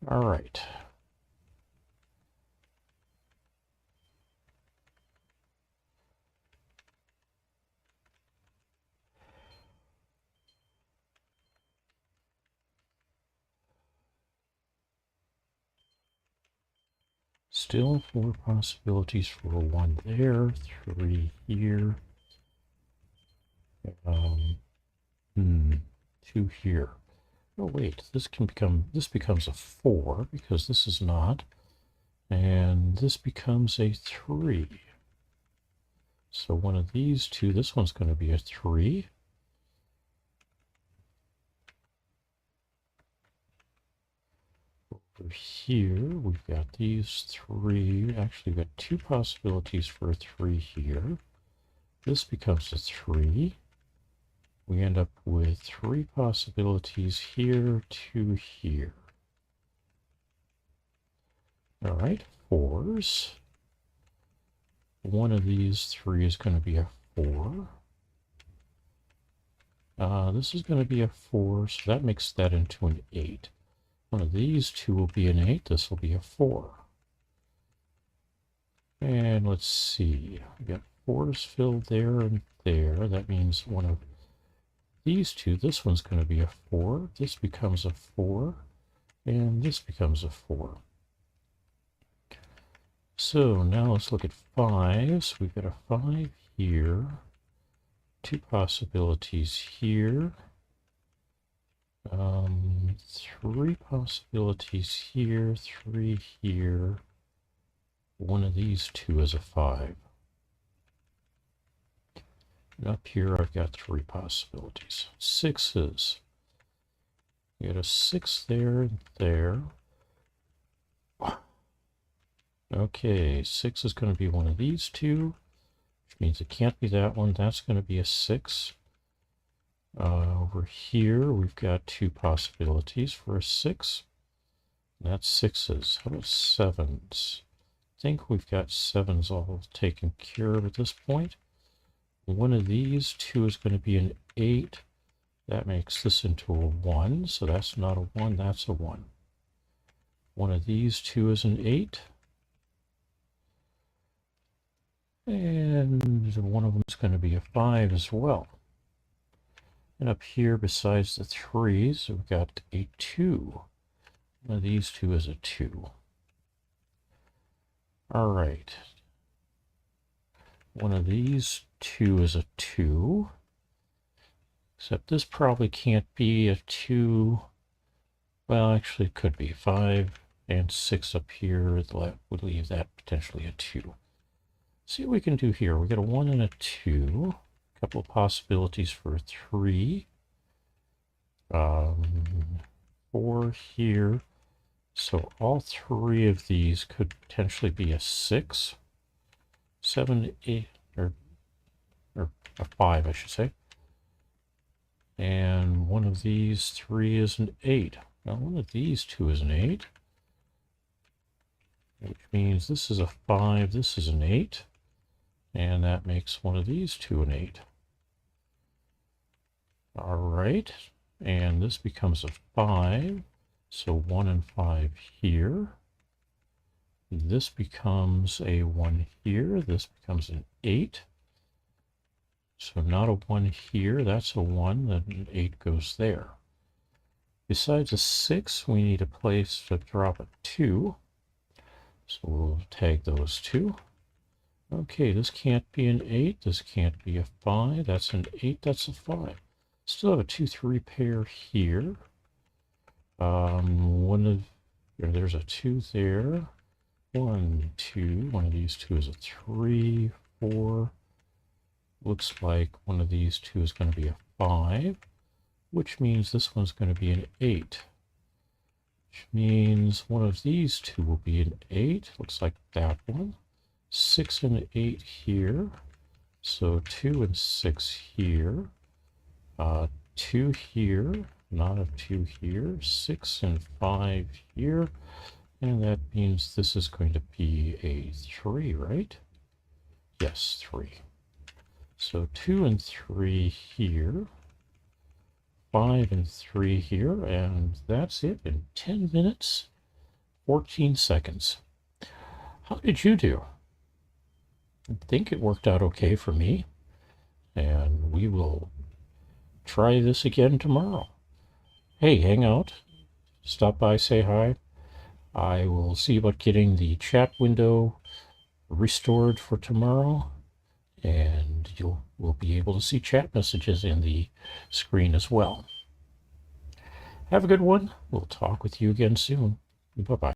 All right. Still 4 possibilities for a 1 there, 3 here, um, 2 here. Oh wait, this becomes a 4 because this is not, and this becomes a 3. So one of these two, this one's going to be a 3. Over here, we've got these 3. Actually, we've got 2 possibilities for a 3 here. This becomes a 3. We end up with 3 possibilities here, 2 here. All right, 4s. One of these 3 is going to be a 4. This is going to be a 4, so that makes that into an 8. One of these 2 will be an 8. This will be a 4. And let's see. We got 4s filled there and there. That means one of these 2, this one's going to be a 4. This becomes a 4. And this becomes a 4. So now let's look at 5s. We've got a 5 here. 2 possibilities here. 3 possibilities here, 3 here. One of these 2 is a 5. And up here I've got 3 possibilities. 6s. You got a 6 there and there. Okay, 6 is going to be one of these 2, which means it can't be that one. That's going to be a 6. Over here, we've got 2 possibilities for a 6. That's 6s. How about 7s? I think we've got 7s all taken care of at this point. One of these 2 is going to be an 8. That makes this into a 1, so that's not a 1, that's a 1. One of these 2 is an 8. And one of them is going to be a 5 as well. And up here, besides the 3s, we've got a 2. One of these 2 is a 2. All right. One of these 2 is a 2. Except this probably can't be a 2. Well, actually, it could be. 5 and 6 up here would leave that potentially a 2. See what we can do here. We got a 1 and a 2. A couple of possibilities for a 3. 4 here. So all 3 of these could potentially be a 6, 7, 8, or a 5, I should say. And one of these 3 is an 8. Now one of these 2 is an 8. Which means this is a 5, this is an 8. And that makes one of these 2 an 8. All right. And this becomes a 5. So 1 and 5 here. This becomes a 1 here. This becomes an 8. So not a 1 here. That's a 1. Then an 8 goes there. Besides a 6, we need a place to drop a 2. So we'll tag those 2. Okay, this can't be an 8. This can't be a 5. That's an 8. That's a 5. Still have a 2-3 pair here. There's a 2 there. 1, 2. One of these 2 is a 3, 4. Looks like one of these 2 is going to be a 5, which means this one's going to be an 8. Which means one of these 2 will be an 8. Looks like that one. 6 and 8 here. So 2 and 6 here. 2 here. Not a 2 here. 6 and 5 here. And that means this is going to be a 3, right? Yes, 3. So 2 and 3 here. 5 and 3 here. And that's it in 10 minutes. 14 seconds. How did you do? I think it worked out okay for me, and we will try this again tomorrow. Hey, hang out. Stop by, say hi. I will see about getting the chat window restored for tomorrow, and will be able to see chat messages in the screen as well. Have a good one. We'll talk with you again soon. Bye-bye.